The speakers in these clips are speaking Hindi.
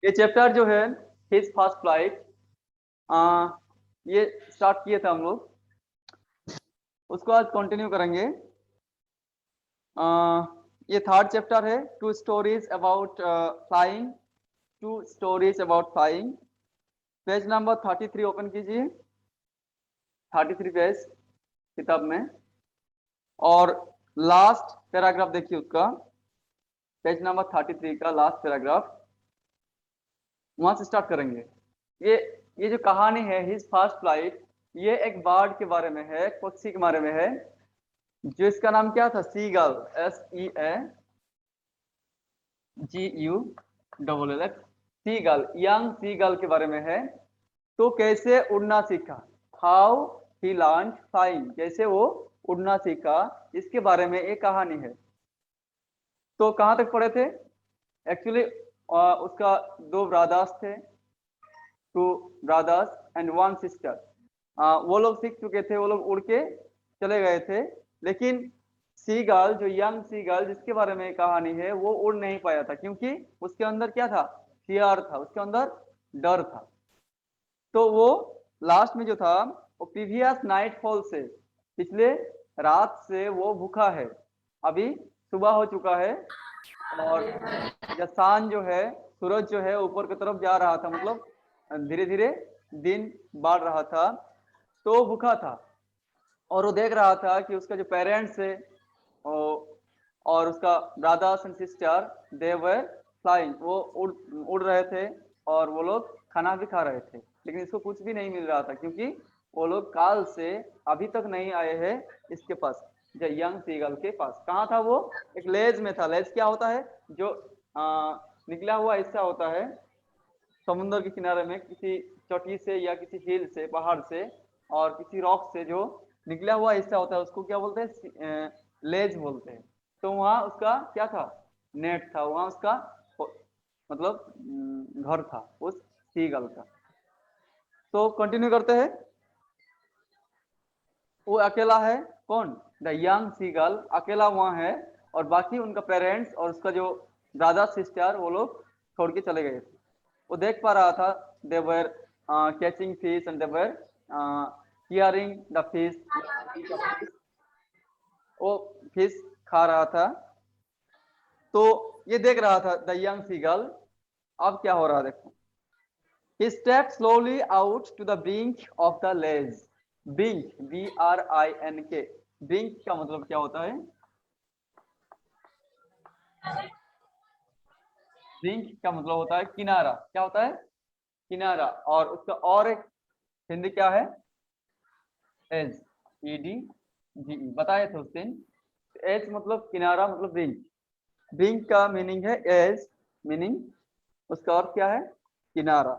ये चैप्टर जो है हिज फर्स्ट फ्लाइट, ये स्टार्ट किए थे हम लोग, उसको आज कंटिन्यू करेंगे। ये थर्ड चैप्टर है, two stories about flying, two stories about flying. Page number 33 open कीजिए, 33 पेज किताब में, और लास्ट पैराग्राफ देखिए उसका, पेज नंबर 33 का लास्ट पैराग्राफ, वहां से स्टार्ट करेंगे। ये जो कहानी है हिज फर्स्ट फ्लाइट, ये एक बर्ड के बारे में है, पक्षी के बारे में है, जो इसका नाम क्या था, seagull, SEAGULL, seagull, young seagull के बारे में है। तो कैसे उड़ना सीखा, हाउ ही लर्न फ्लाइंग, कैसे वो उड़ना सीखा, इसके बारे में एक कहानी है। तो कहां तक पढ़े थे? एक्चुअली उसका दो ब्रदर्स थे, two brothers and one sister. वो लोग सीख चुके थे, वो लोग उड़ के चले गए थे, लेकिन सीगल, जो यंग सीगल जिसके बारे में कहानी है, वो उड़ नहीं पाया था, क्योंकि उसके अंदर क्या था, फियर था, उसके अंदर डर था। तो वो लास्ट में जो था, वो प्रीवियस नाइटफॉल से, पिछले रात से वो भूखा है। अभी सुबह हो चुका है, और या शान जो है, सूरज जो है ऊपर की तरफ जा रहा था, मतलब धीरे धीरे दिन बढ़ रहा था। तो वो भूखा था, और वो देख रहा था कि उसका जो पेरेंट्स है और उसका brothers and sister, they were flying, वो उड़ रहे थे, और वो लोग खाना भी खा रहे थे, लेकिन इसको कुछ भी नहीं मिल रहा था, क्योंकि वो लोग काल से अभी तक नहीं आए हैं इसके पास, जो यंग सीगल के पास। कहाँ था वो? एक लेज में था। लेज क्या होता है? जो निकला हुआ हिस्सा होता है समुद्र के किनारे में, किसी चोटी से या किसी हिल से, पहाड़ से, और किसी रॉक से जो निकला हुआ हिस्सा होता है, उसको क्या बोलते हैं? लेज बोलते हैं। तो वहां उसका क्या था? नेट था, वहां उसका मतलब घर था उस सीगल का। तो कंटिन्यू करते हैं। वो अकेला है, कौन? द यंग सीगल अकेला वहां है, और बाकी उनका पेरेंट्स और उसका जो ब्रदर सिस्टर, वो लोग छोड़ के चले गए थे। वो देख पा रहा था, they were catching fish and they were hearing the fish, वो फिश खा रहा था। तो ये देख रहा था द यंग सीगल। अब क्या हो रहा है देखो, he stepped slowly out to the brink of the ledge। brink, BRINK, brink का मतलब क्या होता है? brink का मतलब होता है किनारा। क्या होता है? किनारा। और उसका और एक हिंदी क्या है? एज, EDGE, बताए थे उस दिन। एज मतलब किनारा, मतलब ब्रिंक। ब्रिंक का मीनिंग है एज, मीनिंग उसका अर्थ क्या है? किनारा।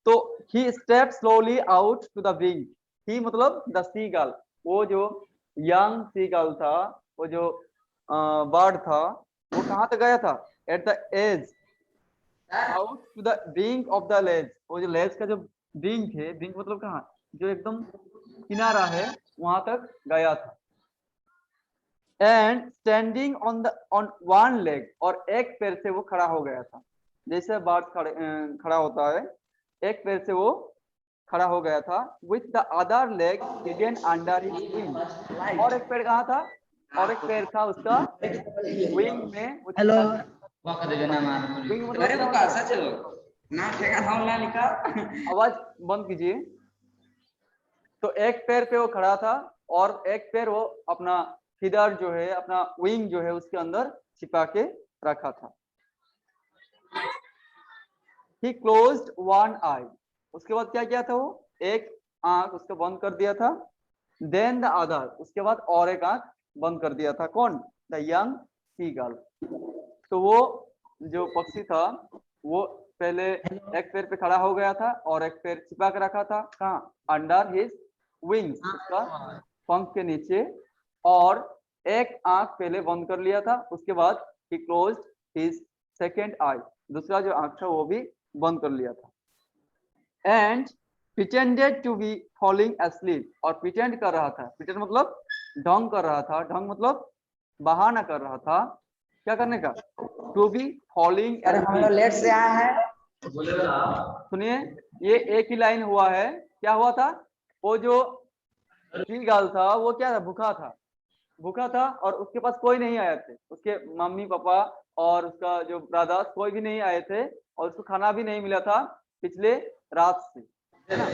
तो he stepped slowly out to the brink. He मतलब द सीगल, वो जो यंग सीगल था, वो जो बर्ड था, वो कहाँ तक गया था? At the edge, out to the brink of the ledge. वो जो लेज का जो ब्रिंक है, ब्रिंक मतलब कहाँ, जो एकदम किनारा है, वहां तक गया था। And standing on one leg, और एक पैर से वो खड़ा हो गया था। जैसे बर्ड खड़ा होता है, एक पैर से वो खड़ा हो गया था। With the other leg hidden under his wing. और एक पैर कहाँ था? और एक पैर था उसका विंग में, वो हेलो, छिपा। विंग मतलब क्या होता है? आवाज बंद कीजिए। तो एक पैर पे वो खड़ा था, और एक पैर वो अपना फिदर जो है, अपना विंग जो है, उसके अंदर छिपा के रखा था। ही क्लोज्ड वन आई, उसके बाद क्या किया था वो? एक आंख उसका बंद कर दिया था। देन द अदर, उसके बाद और एक आंख बंद कर दिया था। कौन? The young seagull. तो वो जो पक्षी था, वो पहले एक पैर पे खड़ा हो गया था, और एक पैर छिपा के रखा था। कहाँ? अंडर हिज विंग्स, उसका पंख के नीचे। और एक आंख पहले बंद कर लिया था, उसके बाद ही क्लोज्ड हिज सेकेंड आई, दूसरा जो आंख था वो भी बंद कर लिया था। And pretended to be falling asleep, और प्रिटेंड कर रहा था। प्रिटेंड मतलब ढोंग कर रहा था, ढोंग मतलब बहाना कर रहा था। क्या करने का? टू बी फॉलिंग अरे हम लोग लेट से आए हैं। सुनिए, ये एक ही लाइन हुआ है। क्या हुआ था? वो जो सीगल था वो क्या था? भूखा था। भूखा था और उसके पास कोई नहीं आए थे, उसके मम्मी पापा और उसका जो ब्रदर्स कोई भी नहीं आए थे, और उसको खाना भी नहीं मिला था पिछले रात से, है ना।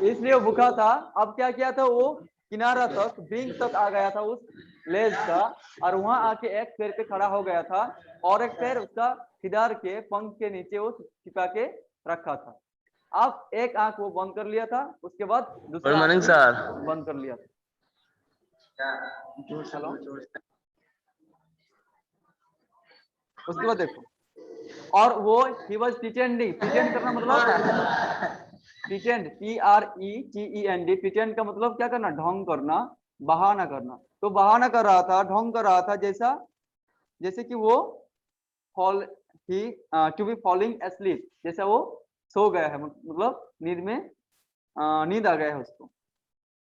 इसलिए वो भूखा था। अब क्या किया था वो? किनारा तक, ब्रिंक तक आ गया था उस लेज का, और वहां आके एक पैर पे खड़ा हो गया था, और एक पैर उसका खिदार के पंख के नीचे वो छिपा के रखा था। अब एक आंख वो बंद कर लिया था, उसके बाद गुड दूसरा आंख मॉर्निंग भी सर। बंद कर लिया था। हेलो, उसके बाद देखो, और वो ही वॉज प्रिटेंडिंग। प्रिटेंड करना मतलब प्रिटेंड, PRETEND। प्रिटेंड का मतलब क्या करना? ढोंग करना, बहाना करना। तो बहाना कर रहा था, ढोंग कर रहा था, जैसा जैसे कि वो fall he to be falling asleep, जैसा वो सो गया है, मतलब नींद में नींद आ गया है उसको।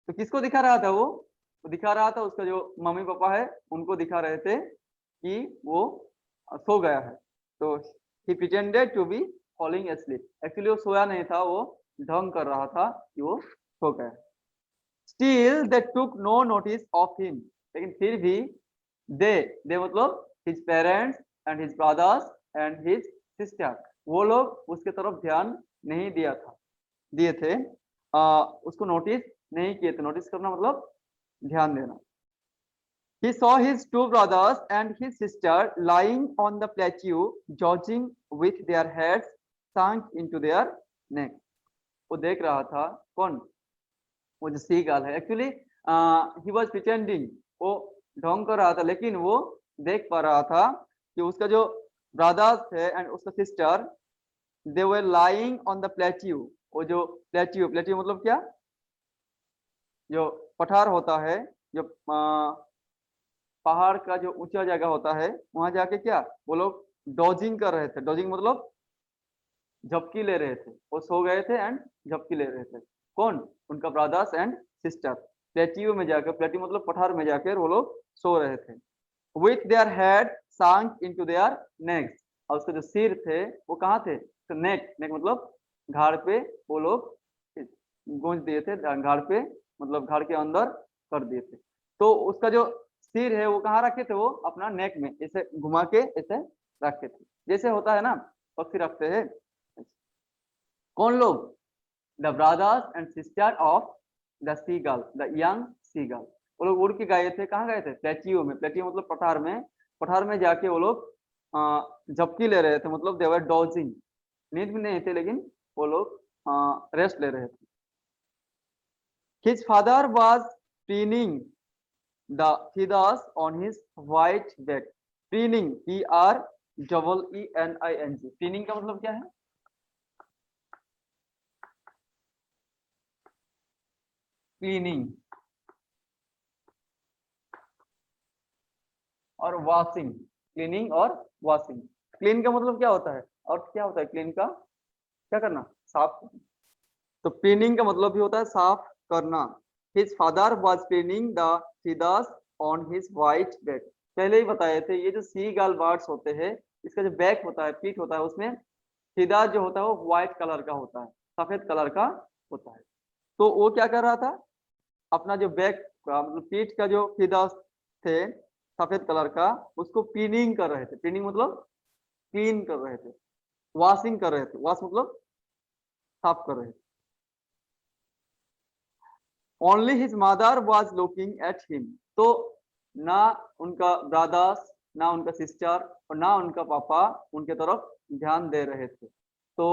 तो किसको दिखा रहा था वो दिखा रहा था उसका जो मम्मी पापा है, उनको दिखा रहे थे कि वो सो गया है। तो he pretended to be falling asleep. Actually वो सोया नहीं था, वो ढंग कर रहा था कि वो सो गया। Still they took no notice of him. लेकिन फिर भी दे मतलब his parents and his brothers and his sister, वो लोग उसके तरफ ध्यान नहीं दिए थे, उसको नोटिस नहीं किए थे। नोटिस करना मतलब ध्यान देना। He saw his two brothers and his sister lying on the plateau, judging with their heads sunk into their neck. वो देख रहा था। कौन? वो जो सी गर्ल है। एक्चुअली ही वॉज प्रिटेंडिंग, वो ढोंग कर रहा था, लेकिन वो देख पा रहा था कि उसका जो ब्रदर्स है एंड उसका sister, they were lying on the plateau. वो जो प्लेट्यू, प्लेट्यू मतलब क्या? जो पठार होता है, जो पहाड़ का जो ऊंचा जगह होता है, वहां जाके क्या वो लोग डॉजिंग कर रहे थे। डॉजिंग मतलब झपकी ले रहे थे। वो सो गए थे एंड झपकी ले रहे थे। कौन? उनका ब्रदर्स एंड सिस्टर प्लेटियो में जाकर, प्लेटियो मतलब पठार में जाकर वो लोग सो रहे थे। With their head sank into their necks। और उसके जो सिर थे वो कहाँ थे? तो नेक, नेक मतलब घाड़ पे वो लोग गूंज दिए थे। घाड़ पे मतलब घाड़ के अंदर कर दिए थे। तो उसका जो सिर है वो कहाँ रखे थे? वो अपना नेक में ऐसे घुमा के ऐसे रखे थे, जैसे होता है ना पक्षी रखते हैं। कौन लोग? The brothers and sister of the seagull, the young seagull. वो लोग उड़ के गए थे। कहाँ गए थे? प्लेटियो में। प्लेटियो मतलब पठार में। पठार में जाके वो लोग झपकी ले रहे थे, मतलब देवर डॉजिंग। नींद में नहीं थे, लेकिन वो लोग रेस्ट ले रहे थे। His father was preening the feathers on his white back। preening, PREENING। preening का मतलब क्या है? क्लीनिंग और वॉशिंग। क्लीनिंग और वॉशिंग। क्लीन का मतलब क्या होता है? और क्या होता है क्लीन का? क्या करना? साफ। तो क्लीनिंग का मतलब भी होता है साफ करना। His father was cleaning the feathers on his white back. पहले ही बताए थे, ये जो सी गाल बर्ड्स होते हैं, इसका जो बैक होता है, पीठ होता है, उसमें फीदा जो होता है वो व्हाइट कलर का होता है, सफेद कलर का होता है। तो वो क्या कर रहा था? अपना जो बैक का मतलब पीठ का जो फीदा थे सफेद कलर का, उसको पीनिंग कर रहे थे। पीनिंग मतलब क्लीन कर रहे थे, वॉशिंग कर रहे थे। वॉश मतलब साफ कर रहे थे। Only his mother was looking at him. तो ना उनका ब्रदर्स, ना उनका सिस्टर और ना उनका पापा उनके तरफ ध्यान दे रहे थे। तो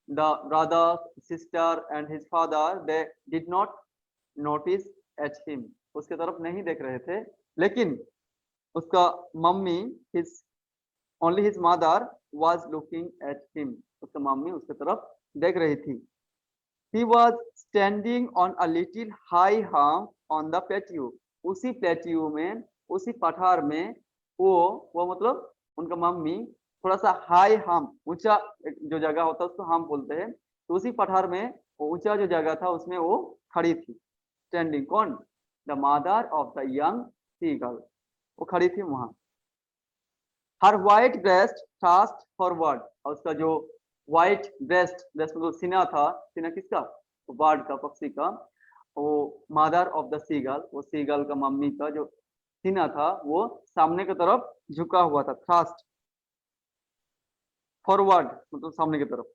the brothers, sister and his father, they did not notice at him. उसके तरफ नहीं देख रहे थे। लेकिन उसका mummy, his only his mother was looking at him. उसका मम्मी उसके तरफ देख रही थी। He was standing on a little high hump on the plateau। उसी प्लेट्यू में, उसी पठार में वो मतलब उनका मम्मी थोड़ा सा हाई हम, ऊंचा जो जगह होता है उसको हम बोलते हैं। तो उसी पठार में वो ऊंचा जो जगह था उसमें वो खड़ी थी। स्टैंडिंग। कौन? The mother of the young sea girl. वो खड़ी थी वहां। Her white breast fast forward. और उसका जो व्हाइट ब्रेस्ट, ब्रेस्ट मतलब सीना था, सीना किसका, बर्ड का, पक्षी का, वो मदर ऑफ द सीगल, वो सीगल का मम्मी का जो सीना था वो सामने की तरफ झुका हुआ था, थ्रस्ट फॉरवर्ड मतलब सामने की तरफ।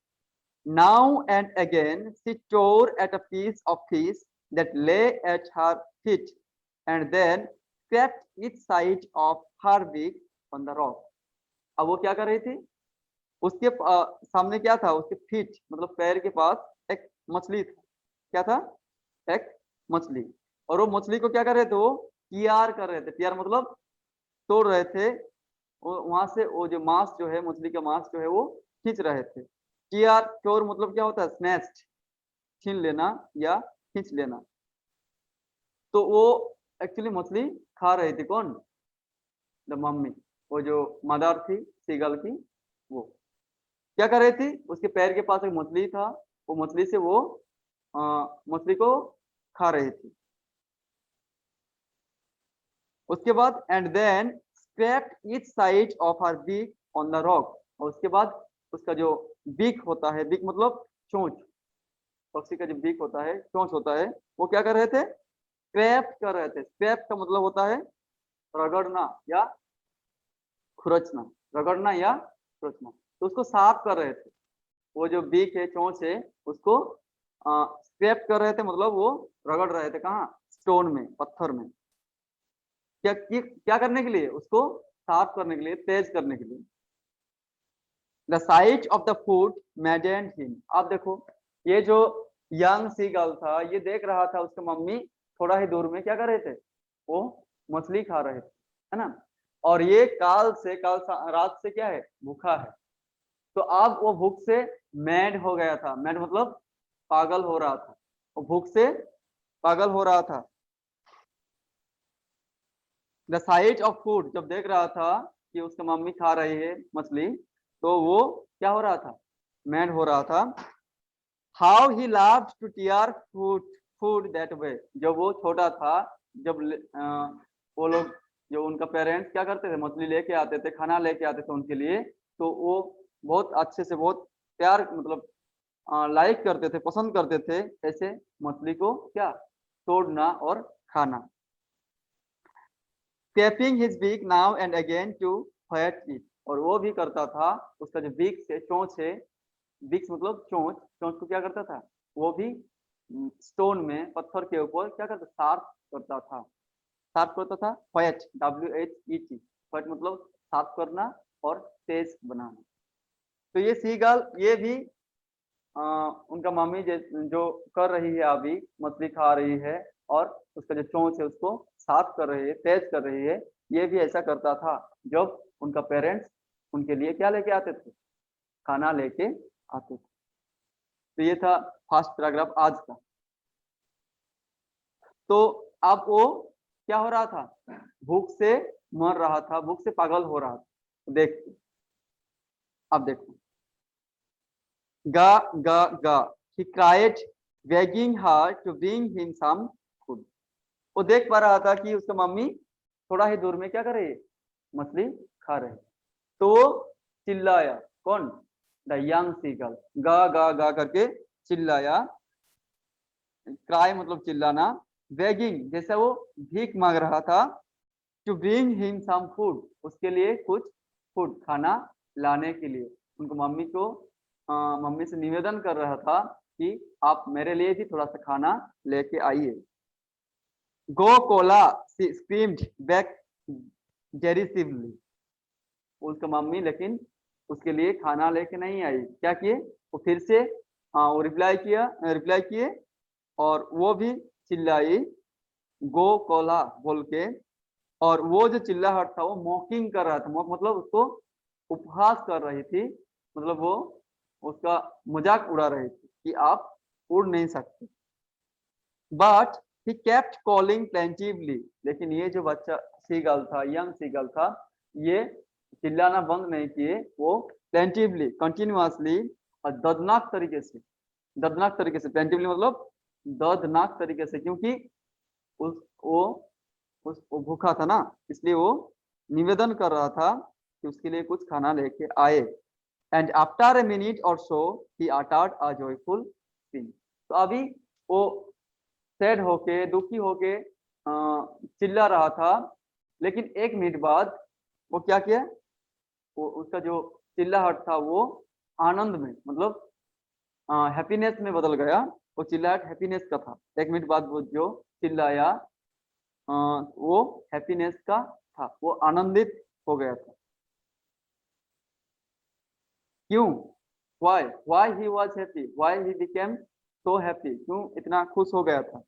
Now and again she tore at a piece of fish that lay at her feet and then scraped each side of her beak on the rock. अब वो क्या कर रही थी, उसके सामने क्या था, उसके फीट मतलब पैर के पास एक मछली था। क्या था, एक मछली। और वो मछली को क्या कर रहे थे, वो पीआर कर रहे थे, पीआर मतलब तोड़ रहे थे, वहां से वो जो मांस जो है, मछली का मांस जो है वो खींच रहे थे। पीआर चोर मतलब क्या होता है, स्नैच्ड, छीन लेना या खींच लेना। तो वो एक्चुअली मछली खा रही थी, कौन, द मम्मी, वो जो मदर थी सीगल की, वो क्या कर रही थी, उसके पैर के पास एक मछली था, वो मछली से वो मछली को खा रही थी। उसके बाद and then scraped each side of her beak on the rock, और उसके बाद उसका जो बीक होता है, बीक मतलब चोंच, पक्षी का जो बीक होता है, चोंच होता है, वो क्या कर रहे थे, स्क्रैप कर रहे थे। स्क्रैप का मतलब होता है रगड़ना या खुरचना, रगड़ना या खुरचना, तो उसको साफ कर रहे थे। वो जो बीक है, चोंच है, उसको स्क्रैप कर रहे थे, मतलब वो रगड़ रहे थे, कहाँ, स्टोन में, पत्थर में। क्या करने के लिए, उसको साफ करने के लिए, तेज करने के लिए। The site of the food मैडेंड him. आप देखो, ये जो यंग सीगल था, ये देख रहा था उसके मम्मी थोड़ा ही दूर में क्या कर रहे थे, वो मछली खा रहे थे, है ना। और ये रात से क्या है, भूखा है। तो अब वो भूख से मैड हो गया था, मैड मतलब पागल हो रहा था, वो भूख से पागल हो रहा था। द साइट ऑफ फूड, जब देख रहा था कि उसकी मम्मी खा रही है मछली, तो वो क्या हो रहा था, मैड हो रहा था। How he loved to tear food food that way. जब वो छोटा था, जब वो लोग, जो उनका पेरेंट्स क्या करते थे, मछली लेके आते थे, खाना लेके आते थे उनके लिए, तो वो बहुत अच्छे से, बहुत प्यार मतलब लाइक करते थे, पसंद करते थे ऐसे मछली को क्या, तोड़ना और खाना। Scraping his beak now and again to what it, और वो भी करता था, उसका जो बीक से चोंच है, बीक मतलब चोंच, चोंच को क्या करता था, वो भी स्टोन में, पत्थर के ऊपर क्या करता, शार्प करता था, शार्प करता था। व्हाट, WHET, व्हाट मतलब साफ करना और तेज बनाना। तो ये सीगल, ये भी उनका मम्मी जो कर रही है, अभी मछली खा रही है और उसका जो चोंच है उसको साफ कर रही है, तेज कर रही है, ये भी ऐसा करता था जब उनका पेरेंट्स उनके लिए क्या लेके आते थे, खाना लेके आते थे। तो ये था फर्स्ट पैराग्राफ आज का। तो अब वो क्या हो रहा था, भूख से मर रहा था, भूख से पागल हो रहा था। देख, अब देखो, गा गा गा, he cried begging her to bring him some food। वो देख पा रहा था कि उसका मम्मी थोड़ा ही दूर में क्या कर रही है, मछली खा रहे। तो वो चिल्लाया, कौन, द यंग सीगल, गा गा गा करके चिल्लाया। क्राई मतलब चिल्लाना, बेगिंग जैसे वो भीख मांग रहा था, to bring him some food, उसके लिए कुछ फूड, खाना लाने के लिए, उनको मम्मी को मम्मी से निवेदन कर रहा था कि आप मेरे लिए भी थोड़ा सा खाना लेके आइए। गो कोला स्क्रीम्ड बैक डेरिसिवली, उसका मम्मी लेकिन उसके लिए खाना लेके नहीं आई, क्या किए, वो फिर से वो रिप्लाई किए, और वो भी चिल्लाई, गो कोला बोल के। और वो जो चिल्लाहट था वो मॉकिंग कर रहा था, मॉक मतलब उसको उपहास कर रही थी, मतलब वो उसका मजाक उड़ा रही थी कि आप उड़ नहीं सकते। But he kept calling plaintively, लेकिन ये जो बच्चा सीगल था, यंग सीगल था, ये चिल्लाना बंद नहीं किए, वो प्लेंटिवली, कंटिन्यूअसली और दर्दनाक तरीके से, दर्दनाक तरीके से, प्लेंटिवली मतलब दर्दनाक तरीके से, क्योंकि उस वो भूखा था ना, इसलिए वो निवेदन कर रहा था कि उसके लिए कुछ खाना लेके आए। एंड आफ्टर ए मिनट और सो ही अटर्ड अ जॉयफुल सिंग। तो अभी वो सैड होके, दुखी होके चिल्ला रहा था, लेकिन एक मिनट बाद वो क्या किया, वो उसका जो चिल्लाहट था वो आनंद में, मतलब हैप्पीनेस में बदल गया। वो चिल्लाहट हैप्पीनेस का था। एक मिनट बाद वो जो चिल्लाया वो हैप्पीनेस का था, वो आनंदित हो गया था। क्यों? Why why he was happy, why he became so happy, क्यों इतना खुश हो गया था?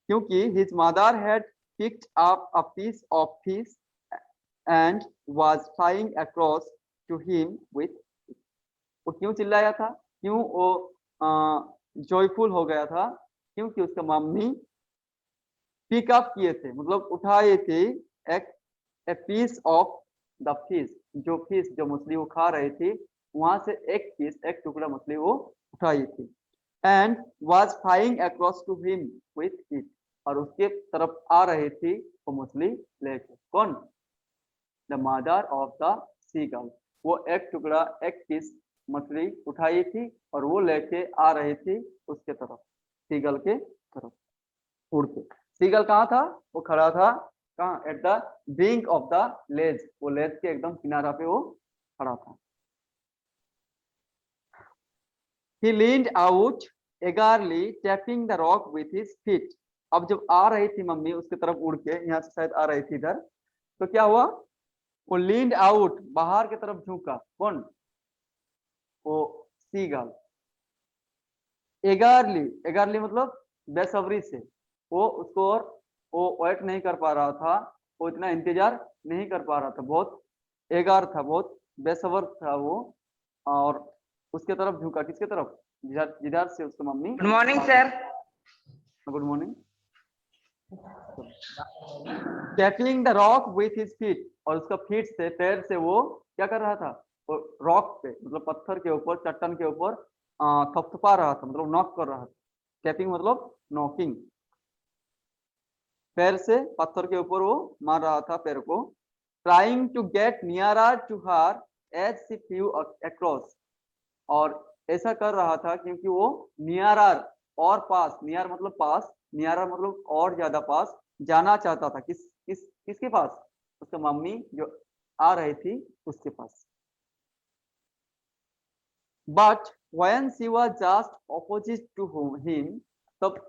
क्योंकि his mother had picked up a piece of fish and was flying across to him with. वो क्यों चिल्लाया था, क्यों वो जॉयफुल हो गया था? क्योंकि उसका मम्मी पिकअप किए थे, मतलब उठाए थे एक a piece of the fish, जो फिश जो मछली वो खा रही थी, वहां से एक पीस, एक टुकड़ा मछली वो उठाई थी। And was flying across to him with it, और उसके तरफ आ रही थी वो मछली लेके। कौन? The mother of the seagull. वो एक टुकड़ा, एक पीस मछली उठाई थी और वो लेके आ रही थी उसके तरफ, सीगल के तरफ उड़ के। सीगल कहाँ था? वो खड़ा था कहाँ? At the brink of the ledge, वो लेज के एकदम किनारा पे वो खड़ा था। He leaned out eagerly, tapping the rock with his feet. अब जब आ रही थी मम्मी उसके तरफ उड़ के, यहाँ से शायद आ रही थी इधर, तो क्या हुआ? वो लीन्ड आउट, बाहर की तरफ झुका। कौन? वो सीगल। एगारली, एगारली मतलब बेसब्री से, वो उसको और वो वेट नहीं कर पा रहा था, वो इतना इंतजार नहीं कर पा रहा था, बहुत एगार था, बहुत बेसब्र था वो, और उसके तरफ झुका। किसके तरफ? जिधर जिधर से उसकी मम्मी। Good morning sir. Good morning. Tapping the rock with his feet, और उसका फीट से, पैर से वो क्या कर रहा था? वो रॉक पे, मतलब पत्थर के ऊपर, चट्टान के ऊपर थपथपा रहा था, मतलब नॉक कर रहा था। टैपिंग मतलब नॉकिंग, पैर से पत्थर के ऊपर वो मार रहा था पैर को। Trying to get nearer to her as she flew across, और ऐसा कर रहा था क्योंकि वो नियरर, और पास, नियर मतलब पास, नियरर मतलब और ज्यादा पास जाना चाहता था। किसके पास? उसका मम्मी जो आ रही थी उसके पास। But when she was just opposite to him, तब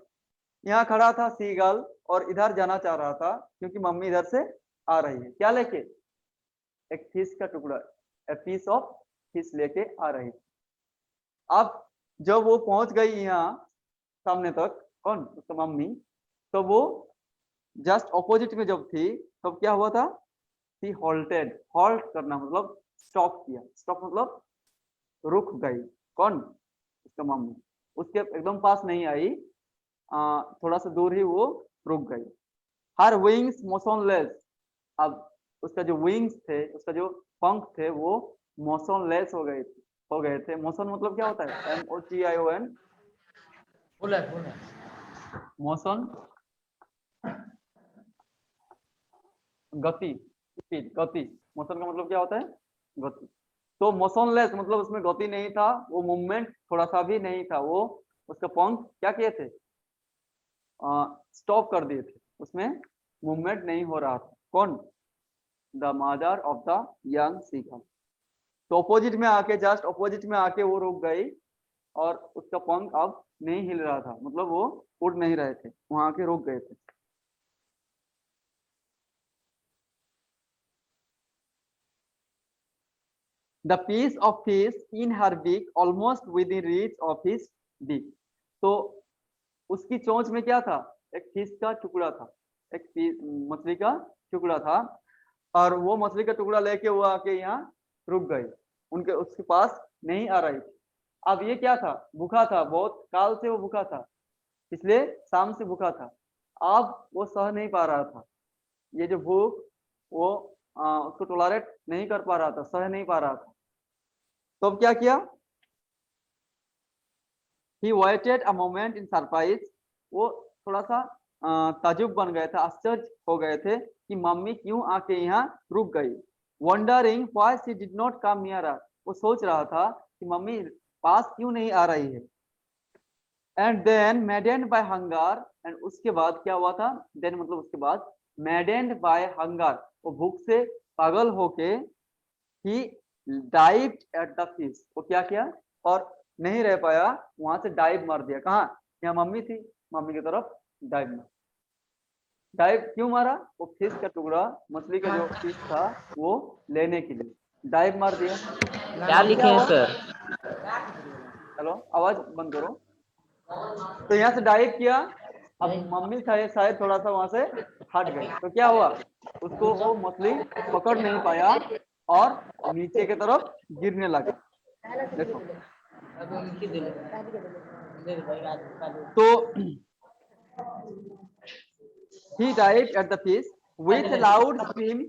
यहाँ खड़ा था सीगल और इधर जाना चाह रहा था क्योंकि मम्मी इधर से आ रही है। क्या लेके? एक फिश का टुकड़ा, ए पीस ऑफ फिश लेके आ रही थी। अब जब वो पहुंच गई यहाँ सामने तक, कौन? उसका मम्मी, तो वो जस्ट ऑपोजिट में जब थी तब क्या हुआ था? सी हॉल्टेड, हॉल्ट करना मतलब स्टॉप किया, स्टॉप मतलब रुक गई। कौन? उसका मम्मी। उसके एकदम पास नहीं आई, थोड़ा सा दूर ही वो रुक गई। हर विंग्स मोशनलेस, अब उसका जो विंग्स थे, उसका जो पंख थे, वो मोशनलेस हो गए थे। मोशन मतलब क्या होता है? MOTION, मोशन, गति, स्पीड, गति। मोशन का मतलब क्या होता है? गति। तो मोशनलेस मतलब उसमें गति नहीं था, वो मूवमेंट थोड़ा सा भी नहीं था, वो उसका पंख क्या किए थे? स्टॉप कर दिए थे, उसमें मूवमेंट नहीं हो रहा था। कौन? The mother of the young seagull. तो अपोजिट में आके, जस्ट अपोजिट में आके वो रुक गई, और उसका पंख अब नहीं हिल रहा था, मतलब वो उड़ नहीं रहे थे, वहां आके रुक गए थे। The piece of fish in her beak almost within reach of his beak. तो उसकी चोंच में क्या था? एक फिश का टुकड़ा था, एक मछली का टुकड़ा था, और वो मछली का टुकड़ा लेके वो आके यहाँ रुक गई, उनके उसके पास नहीं आ रही थी। अब ये क्या था? भूखा था, बहुत काल से वो भूखा था, इसलिए शाम से भूखा था। अब वो सह नहीं पा रहा था, ये जो भूख, वो उसको टॉलरेट नहीं कर पा रहा था, सह नहीं पा रहा था। तो अब क्या किया? He waited a moment in surprise, वो थोड़ा सा ताजुब बन गए थे, आश्चर्य हो गए थे कि मम्मी क्यों आके यहाँ रुक गई। Wondering why she did not come nearer, वो सोच रहा था कि मम्मी पास क्यों नहीं आ रही है। And then maddened by hunger, and उसके बाद क्या हुआ था, देन मतलब उसके बाद, मैडेंड बाय हंगर, वो भूख से पागल होके ही डाइव्ड एट द फिश, वो क्या किया और नहीं रह पाया, वहां से डाइव मार दिया। कहाँ, यहाँ मम्मी थी, मम्मी की तरफ डाइव मार। डाइव क्यों मारा, वो फिश का टुकड़ा, मछली का जो फिश था वो लेने के लिए डाइव मार दिया। क्या अब लिखे क्या हैं हुआ, सर? हेलो आवाज बंद करो। तो यहाँ से डाइव किया, अब मम्मी शायद थोड़ा सा वहां से हट गई, तो क्या हुआ, उसको वो मछली पकड़ नहीं पाया और नीचे की तरफ गिरने लगा। देखो तो he dived at the fish with a loud scream,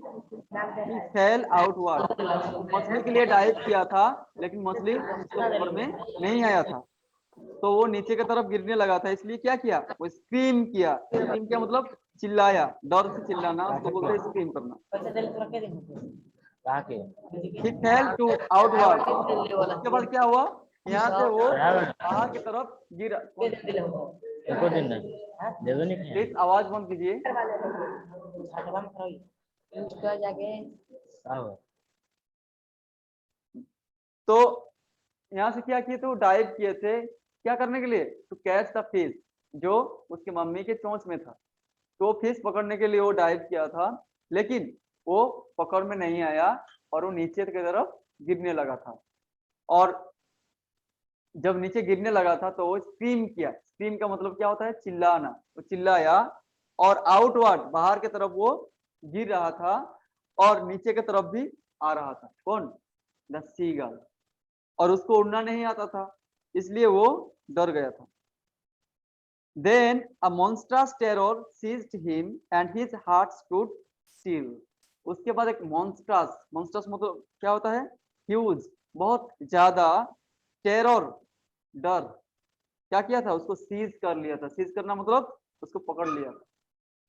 he fell outward। वो मछली के लिए डाइव किया था लेकिन मछली उसको पकड़ में नहीं आया था, तो वो नीचे की तरफ गिरने लगा था, इसलिए क्या किया, वो स्क्रीम किया। स्क्रीम किया मतलब चिल्लाया, डर से चिल्लाना उसको बोलते हैं स्क्रीम करना। He fell to outward, उसके बाद क्या हुआ, यहाँ से वो बाहर की तरफ गिरा। प्लीज आवाज बंद कीजिए। तो यहाँ से क्या किए थे, वो डाइव किए थे क्या करने के लिए, टू कैच द फिश, जो उसकी मम्मी के चोंच में था। तो फिश पकड़ने के लिए वो डाइव किया था, लेकिन वो पकड़ में नहीं आया और वो नीचे की तरफ गिरने लगा था। और जब नीचे गिरने लगा था तो वो स्क्रीम किया। स्क्रीम का मतलब क्या होता है, चिल्लाना। वो चिल्लाया और आउटवर्ड, बाहर की तरफ वो गिर रहा था और नीचे की तरफ भी आ रहा था। कौन, द सीगल। और उसको उड़ना नहीं आता था, इसलिए वो डर गया था। Then a monstrous terror seized him and his heart stood still। उसके बाद एक monstrous मतलब क्या होता है, ह्यूज, बहुत ज्यादा, टेरर, डर, क्या किया था, उसको सीज कर लिया था। सीज करना मतलब उसको पकड़ लिया था,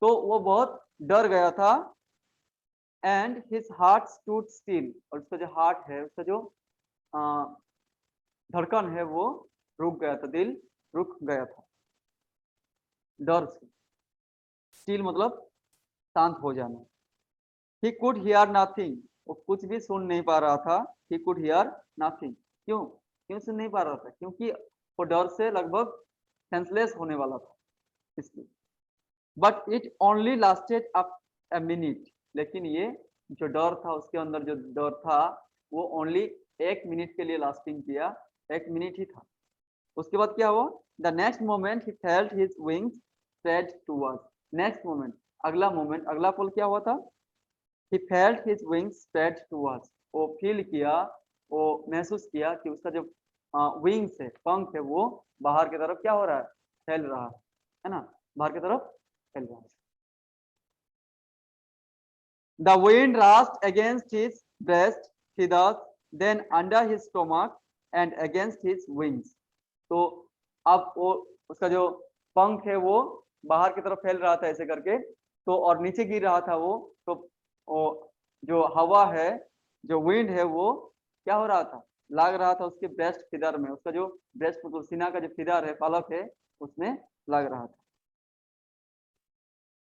तो वो बहुत डर गया था। And his heart stood still, और उसका जो हार्ट है, उसका जो धड़कन है वो रुक गया था, दिल रुक गया था डर से। स्टिल मतलब शांत हो जाना। ही कुड हियर नथिंग, वो कुछ भी सुन नहीं पा रहा था। ही कुड हियर नथिंग, क्यों, क्यों सुन नहीं पा रहा था, क्योंकि वो डर से लगभग सेंसलेस होने वाला था, इसलिए। But it only lasted up a minute, लेकिन ये जो डर था, उसके अंदर जो डर था, वो ओनली 1 मिनट के लिए लास्टिंग किया, 1 मिनट ही था। उसके बाद क्या हुआ, the next moment he felt his wings spread towards. Next moment, अगला मोमेंट, अगला पल क्या हुआ था, he felt his wings spread towards, वो फील किया, वो महसूस किया कि उसका जो विंग्स है, पंख है, वो बाहर की तरफ क्या हो रहा है, फैल रहा है ना, बाहर की तरफ फैल रहा है। The wind rushed against his breast, feathers, then under his stomach and against his wings। तो अब वो उसका जो पंख है वो बाहर की तरफ फैल रहा था ऐसे करके, तो और नीचे गिर रहा था तो वो जो हवा है, जो विंड है, वो क्या हो रहा था, लग रहा था उसके ब्रेस्ट फिदर में। उसका जो ब्रेस्ट मतलब सीना का जो फिदर है, पालक है, उसमें लग रहा था।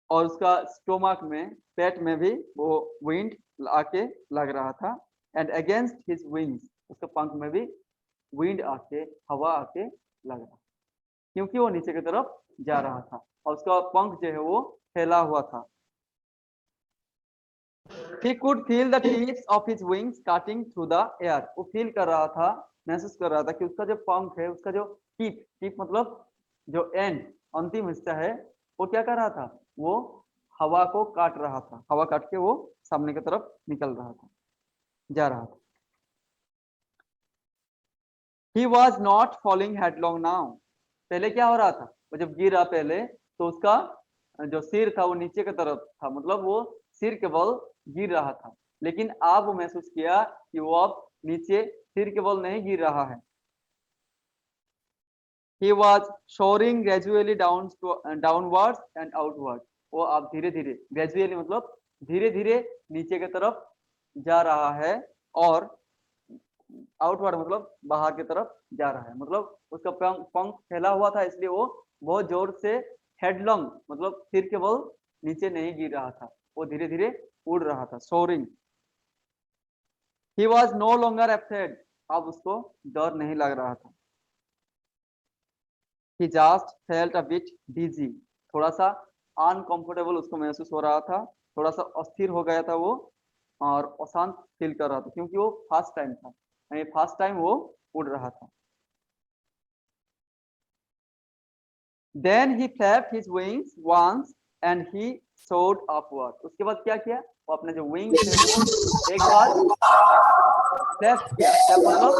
और उसका स्टोमक में, पेट में भी वो विंड आके लग रहा था। एंड अगेंस्ट हिज विंग्स, उसके पंख में भी विंड आके, हवा आके लग रहा, क्योंकि वो नीचे की तरफ जा रहा था और उसका पंख जो है वो फैला हुआ था। He could feel the tips of his wings cutting through the air। वो फील कर रहा था, महसूस कर रहा था कि उसका जो पंख है, उसका जो टिप मतलब जो एंड, अंतिम हिस्सा है, वो क्या कर रहा था, वो हवा को काट रहा था। हवा काट के वो सामने की तरफ निकल रहा था, जा रहा था। He was not falling headlong now। पहले क्या हो रहा था, वो जब गिरा पहले, तो उसका जो सिर था वो नीचे की तरफ था, मतलब वो सिर के बल गिर रहा था। लेकिन अब वो महसूस किया कि वो अब नीचे सिर के बल नहीं गिर रहा है। He was soaring gradually downwards and outwards। वो अब धीरे धीरे, ग्रेजुअली मतलब धीरे धीरे नीचे की तरफ जा रहा है और आउटवर्ड मतलब बाहर की तरफ जा रहा है, मतलब उसका पंख फैला हुआ था, इसलिए वो बहुत जोर से हेडलॉन्ग मतलब सिर के बल नीचे नहीं गिर रहा था, वो धीरे धीरे उड़ रहा था, soaring. He was no longer afraid, अब उसको डर नहीं लग रहा था। He just felt a bit dizzy, थोड़ा सा अनकंफर्टेबल उसको महसूस हो रहा था, थोड़ा सा अस्थिर हो गया था वो, और अशांत फील कर रहा था, क्योंकि वो फर्स्ट टाइम था, फर्स्ट टाइम वो उड़ रहा था। Then he flapped his wings once and he soared upward, उसके बाद क्या किया, वो अपने जो विंग्स थे वो एक बार फ्लैप किया, फ्लैप मतलब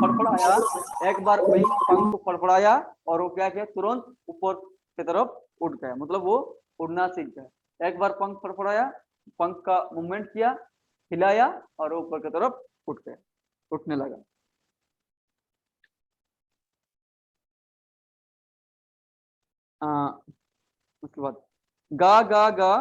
फड़फड़ाया, एक बार विंग पंख को फड़फड़ाया, और वो क्या किया, तुरंत ऊपर की तरफ उड़ गया, मतलब वो उड़ना सीख गया। एक बार पंख फड़फड़ाया, पंख का मूवमेंट किया, हिलाया, और वो ऊपर की तरफ उठ गया, उठने लगा। उसके बाद गा गा गा,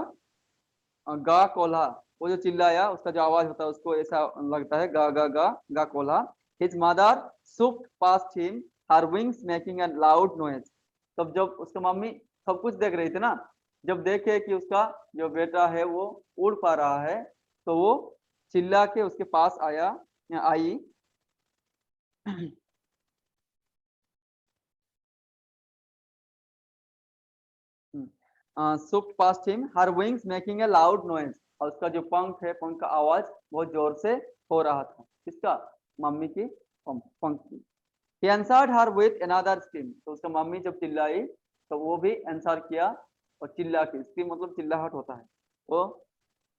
गा कोल्हा, वो जो चिल्लाया उसका जो आवाज होता है उसको ऐसा लगता है, गा गा गा, गा कोल्हा। His mother swooped past him, her wings making a loud noise, तब जब उसका मम्मी सब कुछ देख रही थी ना, जब देखे कि उसका जो बेटा है वो उड़ पा रहा है, तो वो चिल्ला के उसके पास आया या आई। swooped past him, her wings making a loud noise, और उसका जो पंख है, पंख का आवाज बहुत जोर से हो रहा था, किसका, मम्मी की, पंख की। He answered her with another scream, तो उसका मम्मी जब चिल्लाई तो वो भी आंसर किया, और चिल्ला के, स्क्रीम मतलब चिल्लाहट होता है, वो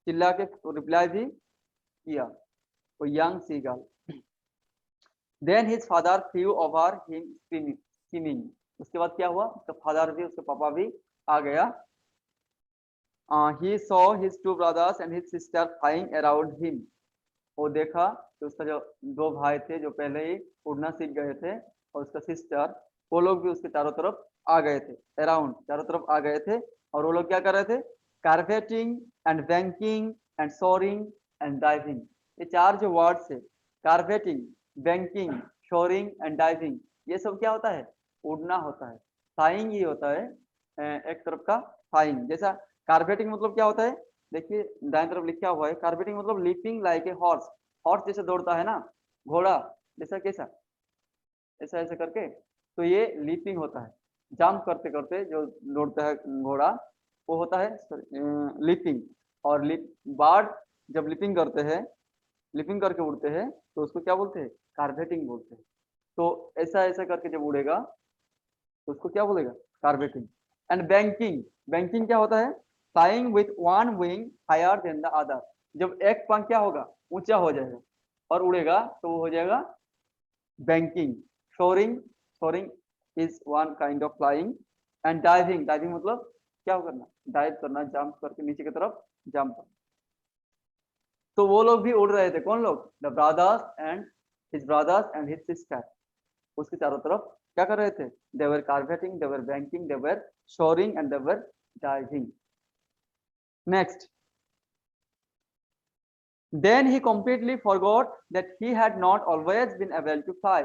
चिल्ला के रिप्लाई भी किया, वो young seagull. Then his father flew over him screaming, उसके बाद क्या हुआ, उसका फादर भी, उसके पापा भी आ गया। He saw his two brothers and his sister flying around him, वो देखा कि उसका जो दो भाई थे जो पहले ही उड़ना सीख गए थे, और उसका सिस्टर, वो लोग भी उसके चारों तरफ आ गए थे, अराउंड चारों तरफ आ गए थे, और वो लोग क्या कर रहे थे, carpeting and banking and soaring and diving, ये चार जो वर्ड्स है, carpeting, banking, soaring and diving, ये सब क्या होता है, उड़ना होता है, फ्लाइंग ही होता है, एक तरफ का फ्लाइंग जैसा। कार्पेटिंग मतलब क्या होता है, देखिए दाएं तरफ लिखा हुआ है, कार्पेटिंग मतलब leaping like a horse, horse जैसे दौड़ता है ना, घोड़ा जैसा, कैसा, ऐसा ऐसा करके, तो ये लीपिंग होता है, जंप करते करते जो दौड़ता है घोड़ा, वो होता है लीपिंग। और बर्ड जब लिपिंग करते हैं, लिपिंग करके उड़ते हैं, तो उसको क्या बोलते हैं, कार्पेटिंग बोलते हैं। तो ऐसा ऐसा करके जब उड़ेगा तो उसको क्या बोलेगा, कार्पेटिंग। एंड बैंकिंग, बैंकिंग क्या होता है, flying with one wing higher than the other, जब एक पंख क्या होगा, ऊंचा हो जाएगा और उड़ेगा, तो वो हो जाएगा banking. Soaring, soaring is one kind of flying. And diving, diving मतलब क्या करना, डाइव करना, जंप करके नीचे की तरफ जंप करना। तो वो लोग भी उड़ रहे थे, कौन लोग, the brothers and his sister, उसके चारों तरफ क्या कर रहे थे, they were carpeting, they were banking, they were soaring and they were diving. Next, then he completely forgot that he had not always been able to fly,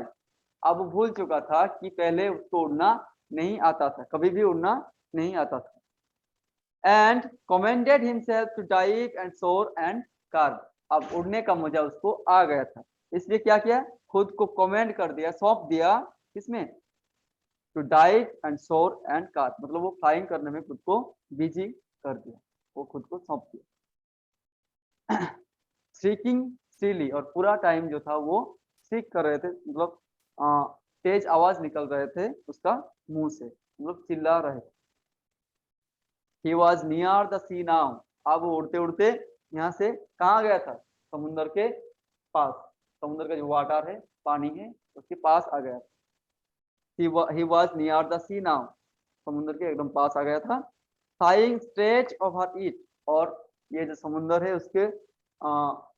अब वो भूल चुका था कि पहले उसको उड़ना नहीं आता था, कभी भी उड़ना नहीं आता था। and commanded himself to dive and soar and carve, अब उड़ने का मजा उसको आ गया था, इसलिए क्या किया, खुद को कमेंड कर दिया, सौंप दिया, किसमें, टू डाइव एंड सोर एंड कार्व, मतलब वो फ्लाइंग करने में खुद को बिजी कर दिया, वो खुद को सौंप दिया। स्ट्रीकिंग स्टीली, और पूरा टाइम जो था वो स्ट्रीक कर रहे थे, मतलब तेज आवाज निकल रहे थे उसका मुंह से, मतलब चिल्ला रहे थे। He was near the sea now, अब वो उड़ते उड़ते यहाँ से कहाँ गया था, समुद्र के पास, समुद्र का जो वाटर है, पानी है, उसके पास आ गया। He was near the sea now, समुद्र के एकदम पास आ गया था। फ्लाइंग स्ट्रेट ओवर इट, और ये जो समुद्र है उसके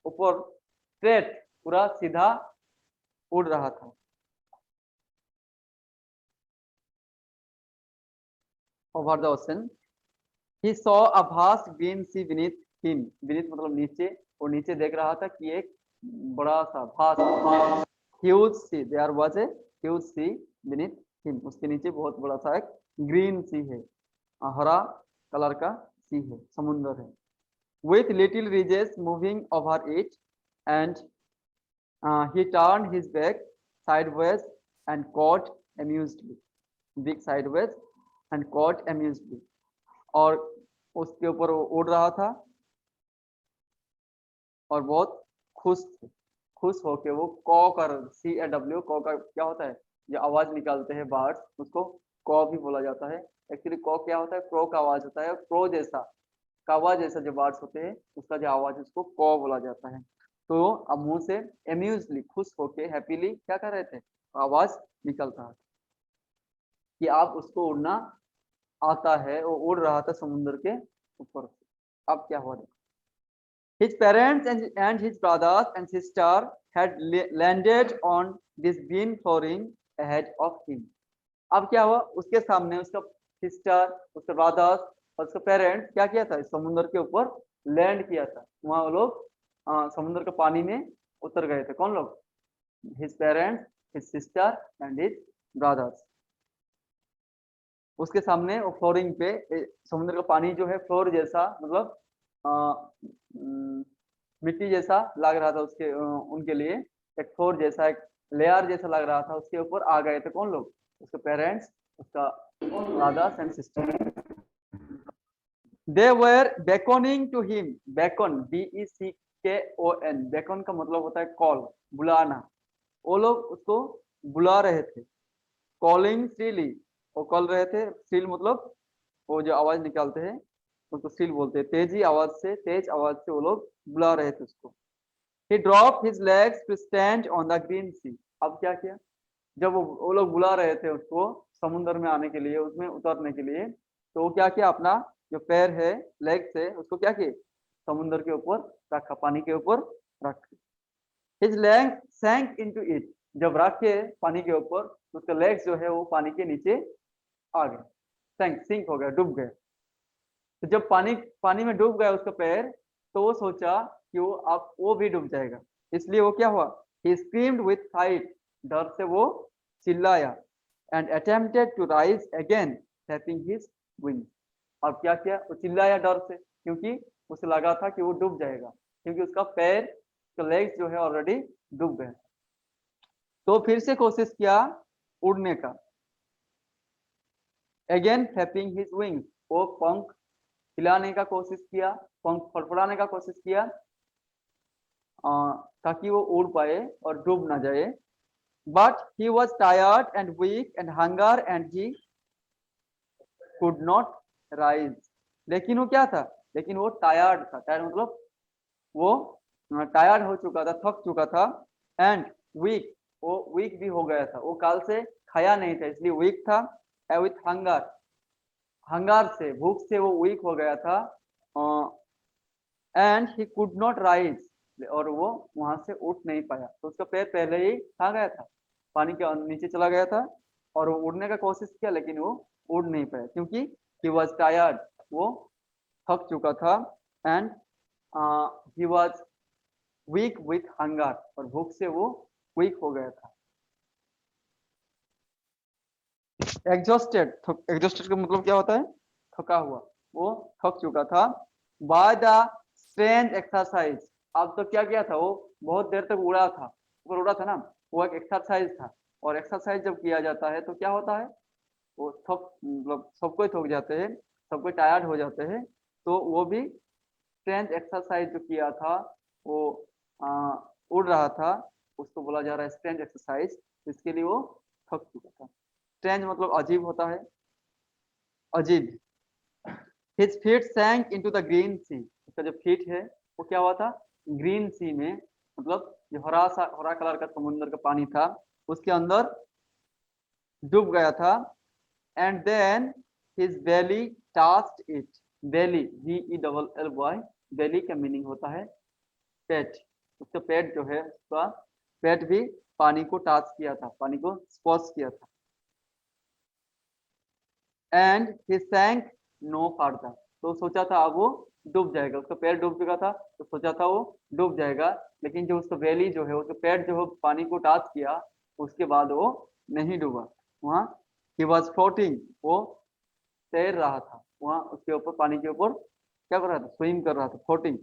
ऊपर स्ट्रेट, पूरा सीधा उड़ रहा था। Over the ocean, he saw a vast green sea beneath him, beneath मतलब नीचे, और नीचे देख रहा था कि एक बड़ा सा vast, huge sea, there was a huge sea beneath him, उसके नीचे बहुत बड़ा सा एक ग्रीन सी है, हरा कलर का सी है, समुंदर है। With little ridges moving over it and he turned his back sideways and caught amusedly, big sideways and caught amusedly, और उसके ऊपर वो उड़ रहा था और बहुत खुश थे, खुश होके वो कॉ कर, CAW, कॉ का क्या होता है, जो आवाज निकालते हैं बर्ड्स, उसको कॉ भी बोला जाता है। एक्चुअली कॉ क्या होता है, क्रो का आवाज होता है, क्रो जैसा, कौवा जैसा जो बर्ड्स होते हैं उसका जो आवाज है उसको कॉ बोला जाता है। तो अब मुंह से एम्यूजली, खुश होके, हैप्पीली क्या कर रहे थे, आवाज निकलता है कि आप उसको उड़ना आता है, वो उड़ रहा था समुद्र के ऊपर से। अब क्या हुआ, his parents and his brothers and sister had landed on this green flooring ahead of him. अब क्या हुआ, उसके सामने उसका सिस्टर, उसके ब्रदर्स और उसके पेरेंट्स क्या किया था, इस समुद्र के ऊपर लैंड किया था। वहां वो लोग समुद्र के पानी में उतर गए थे। कौन लोग, his parents, his sister and his brothers. उसके सामने वो फ्लोरिंग पे समुद्र का पानी जो है फ्लोर जैसा, मतलब मिट्टी जैसा लग रहा था उसके उनके लिए, एक फ्लोर जैसा, एक लेयर जैसा लग रहा था, उसके ऊपर आ गए थे कौन लोग, उसके पेरेंट्स, उसका brothers and sister. They were beckoning to him, beckon, BECKON, beckon का मतलब होता है कॉल, बुलाना। वो लोग उसको बुला रहे थे, कॉलिंग श्रीली, वो कॉल रहे थे, श्रील मतलब वो जो आवाज निकालते हैं उसको श्रील बोलते हैं, तेजी आवाज से, तेज आवाज से वो लोग बुला रहे थे उसको। He dropped his legs to stand on the green sea. अब क्या किया, जब वो लोग बुला रहे थे उसको समुद्र में आने के लिए, उसमें उतरने के लिए, तो वो क्या किया, अपना जो पैर है, लेग से, उसको क्या किए, समुद्र के ऊपर रखा, पानी के ऊपर रख। His leg sank into it. जब रखे पानी के ऊपर, उसका लेग्स जो है वो पानी के नीचे आ गए, सिंक हो गया, डूब गए। तो जब पानी पानी में डूब गया उसका पैर, तो वो सोचा कि वो भी डूब जाएगा, इसलिए वो क्या हुआ, he screamed with fright, डर से वो चिल्लाया, and attempted to rise again, flapping his wings। अब क्या किया, वो चिल्लाया डर से, क्योंकि उसे लगा था कि वो डूब जाएगा, क्योंकि उसका पैर, उसका लेग्स जो है ऑलरेडी डूब गए। तो फिर से कोशिश किया उड़ने का, अगेन फ्लैपिंग हिज विंग्स, वो पंख हिलाने का कोशिश किया, पंख फड़फड़ाने का कोशिश किया, ताकि वो उड़ पाए और डूब ना जाए। But he was tired and weak and hunger and he could not rise. लेकिन वो क्या था, लेकिन वो टायर्ड था, टायर्ड मतलब वो टायर्ड हो चुका था, थक चुका था, एंड वीक, वो वीक भी हो गया था, वो काल से खाया नहीं था इसलिए वीक था, विथ हंगर, हंगार से, भूख से वो वीक हो गया था, and he could not rise, और वो वहां से उठ नहीं पाया। तो उसका पैर पहले ही खा गया था, पानी के नीचे चला गया था, और वो उड़ने का कोशिश किया लेकिन वो उड़ नहीं पाया, क्योंकि ही वॉज टायर्ड, वो थक चुका था, and he was weak with hunger, और भूख से वो वीक हो गया था। एग्जॉस्टेड, एग्जॉस्टेड का मतलब क्या होता है, थका हुआ, वो थक चुका था। बाय द स्ट्रेंज एक्सरसाइज, अब तो क्या किया था, वो बहुत देर तक उड़ा था, ऊपर उड़ा था ना, वो एक एक्सरसाइज था, और एक्सरसाइज जब किया जाता है तो क्या होता है, वो थक, मतलब सबको थक जाते हैं, सबको टायर्ड हो जाते हैं, तो वो भी स्ट्रेंथ एक्सरसाइज जो किया था, वो उड़ रहा था, उसको बोला जा रहा है स्ट्रेंथ एक्सरसाइज, इसके लिए वो थक चुका था। स्ट्रेंज मतलब अजीब होता है, अजीब। His feet sank into the green sea, उसका जो फीट है वो क्या हुआ था, ग्रीन सी में, मतलब जो हरा कलर का समुद्र का पानी था उसके अंदर डूब गया था। And then his belly tossed it, belly, BELLY, belly का मीनिंग होता है पेट, उसका पेट जो है, उसका पेट भी पानी को टाच किया था, पानी को स्पर्श किया था। एंड ही सैंक नो फर्दर, तो सोचा था अब वो डूब जाएगा। उसका पैर डूब चुका था तो सोचा था वो डूब जाएगा, लेकिन जो उसका बेली जो है, उसका पैर जो है पानी को टच किया, उसके बाद वो नहीं डूबा। वहाँ ही वॉज फ्लोटिंग, वो तैर रहा था वहाँ उसके ऊपर, पानी के ऊपर क्या कर रहा था, स्विम कर रहा था, floating.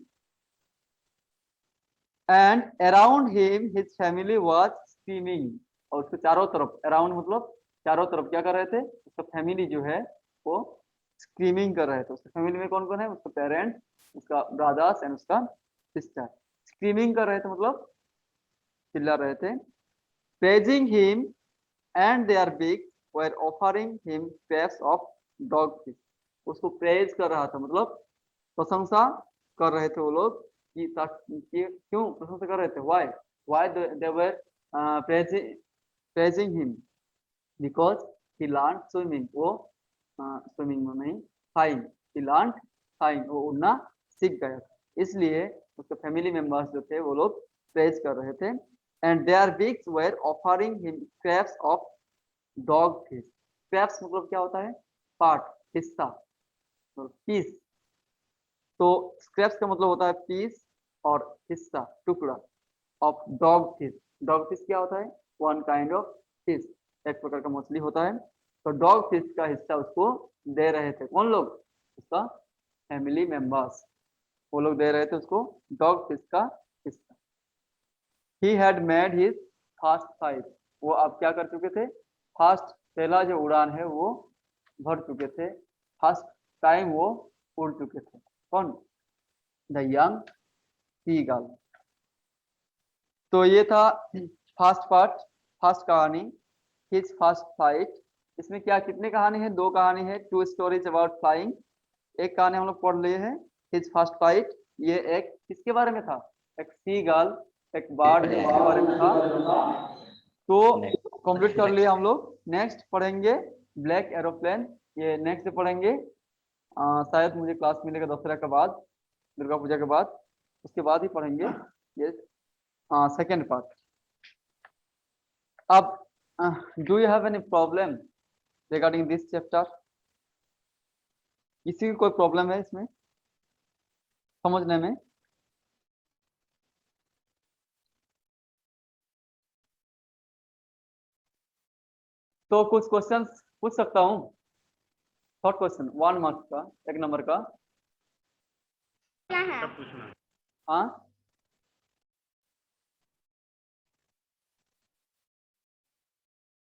And around him his family was screaming, और उसके चारों तरफ, अराउंड मतलब चारों तरफ क्या कर रहे थे, उसका फैमिली जो है वो स्क्रीमिंग कर रहे थे। उसके फैमिली में कौन कौन है, उसका पेरेंट्स, उसका ब्रदर्स एंड उसका सिस्टर। स्क्रीमिंग कर रहे थे मतलब चिल्ला रहे थे। Praising him and their big were offering him scraps of dog fish. उसको प्रेज कर रहा था मतलब प्रशंसा कर रहे थे वो लोग कि क्यों प्रशंसा कर रहे थे, why why they were praising him, because he learn swimming, वो स्विमिंग में नहीं, फ्लाइंग, ही लर्न फ्लाइंग, वो उड़ना सीख गया था, इसलिए उसके फैमिली मेंबर्स जो थे वो लोग प्रेज कर रहे थे। And their beaks were offering him scraps of dog fish. Scraps मतलब क्या होता है, पार्ट, हिस्सा, पीस। तो स्क्रैप्स का मतलब होता है पीस और हिस्सा, टुकड़ा, of dog fish. Dog fish क्या होता है, वन काइंड ऑफ फिश, एक प्रकार का मछली होता है। तो डॉग फिश का हिस्सा उसको दे रहे थे कौन लोग, उसका फैमिली मेंबर्स, वो लोग दे रहे थे उसको डॉग फिश का हिस्सा। He had made his first flight, वो अब क्या कर चुके थे, फर्स्ट, पहला जो उड़ान है वो भर चुके थे, फर्स्ट टाइम वो उड़ चुके थे। कौन, द यंग सी गर्ल। तो ये था फर्स्ट पार्ट, फर्स्ट कहानी, हिज फर्स्ट फ्लाइट। इसमें क्या कितने कहानी है, दो कहानी है, टू स्टोरीज अबाउट फ्लाइंग। एक कहानी हम लोग पढ़ लिए हैं, हिज फर्स्ट फ्लाइट, ये एक किसके बारे में था, एक सी गर्ल, एक बर्ड के बारे में था। तो कंप्लीट कर लिए हम लोग। नेक्स्ट पढ़ेंगे ब्लैक एरोप्लेन, ये नेक्स्ट पढ़ेंगे। शायद मुझे क्लास मिलेगा दशहरा के बाद, दुर्गा पूजा के बाद, उसके बाद ही पढ़ेंगे ये सेकेंड पार्ट। अब do you have any problem regarding this chapter, किसी की कोई प्रॉब्लम है इसमें समझने में? तो कुछ क्वेश्चंस पूछ सकता हूँ, शॉर्ट क्वेश्चन, 1 मार्क्स का, 1 नंबर का। क्या है? हाँ,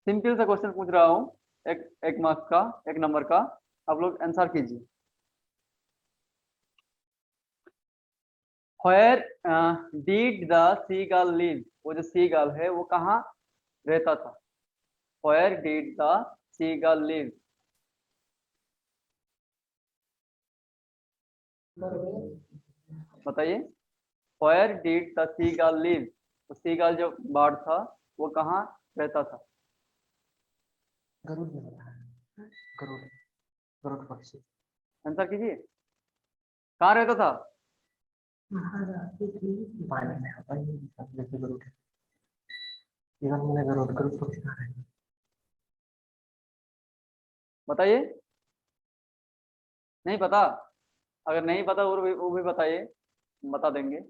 सिंपल सा क्वेश्चन पूछ रहा हूँ, एक 1 मार्क्स का, 1 नंबर का, आप लोग आंसर कीजिए। Where did the seagull live? वो जो seagull है वो कहाँ रहता था? Where did the seagull live? बताइए। Where did the seagull live? तो seagull जो बर्ड था वो कहाँ रहता था? गरुड़ में होता है, गरुड़, गरुड़ पक्षी। आंसर कीजिए, कहाँ रहता था? पानी में, पानी में जैसे गरुड़ है, जीवन में गरुड़, गरुड़ पक्षी कहाँ है? बताइए, नहीं पता? अगर नहीं पता वो भी बताइए, बता देंगे।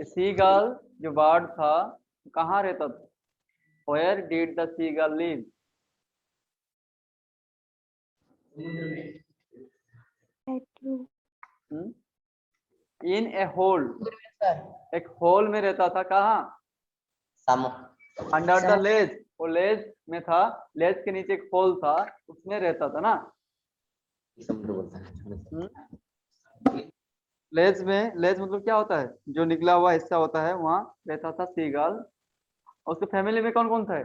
सीगल जो बर्ड था कहाँ रहता था? Where did the seagull live? In a hole, एक होल में रहता था, कहाँ? अंडर द लेज, वो लेज में था, लेज के नीचे एक होल था, उसमें रहता था ना। लेज में, लेज मतलब क्या होता है, जो निकला हुआ हिस्सा होता है, वहां रहता था सीगल। और उसके फैमिली में कौन कौन था,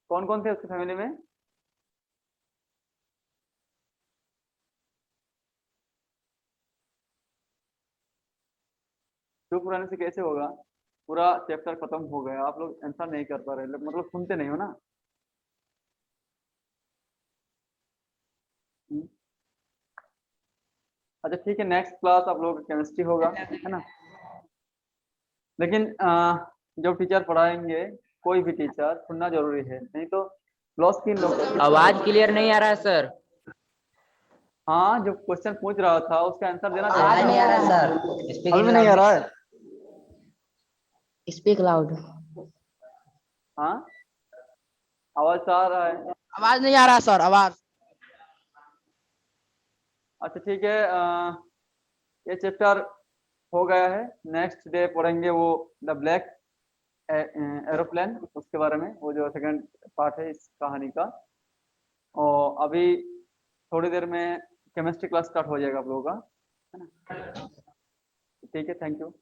कौन कौन थे उसके फैमिली में? चुप रहने से कैसे होगा, पूरा चैप्टर खत्म हो गया, आप लोग आंसर नहीं कर पा रहे, मतलब सुनते नहीं हो ना। हम्म। अच्छा ठीक है, नेक्स्ट क्लास आप लोगों का केमिस्ट्री होगा, है ना। लेकिन जो टीचर पढ़ाएंगे कोई भी टीचर सुनना जरूरी है, नहीं तो लॉस किन लोग को? आवाज क्लियर नहीं आ रहा है सर। हाँ, जो क्वेश्चन पूछ रहा था उसका आंसर देना आवाज चाहिए। नहीं आ रहा है सर। हल स्पीकिंग में नहीं आ रहा है। Speak loud. हाँ, आवाज तो आ रहा है। आवाज नहीं आ रहा सर, आवाज। अच्छा ठीक है, ये चैप्टर हो गया है। नेक्स्ट डे पढ़ेंगे वो द ब्लैक एरोप्लेन, उसके बारे में, वो जो सेकंड पार्ट है इस कहानी का। और अभी थोड़ी देर में केमिस्ट्री क्लास स्टार्ट हो जाएगा आप लोगों का, है ना? ठीक है, थैंक यू।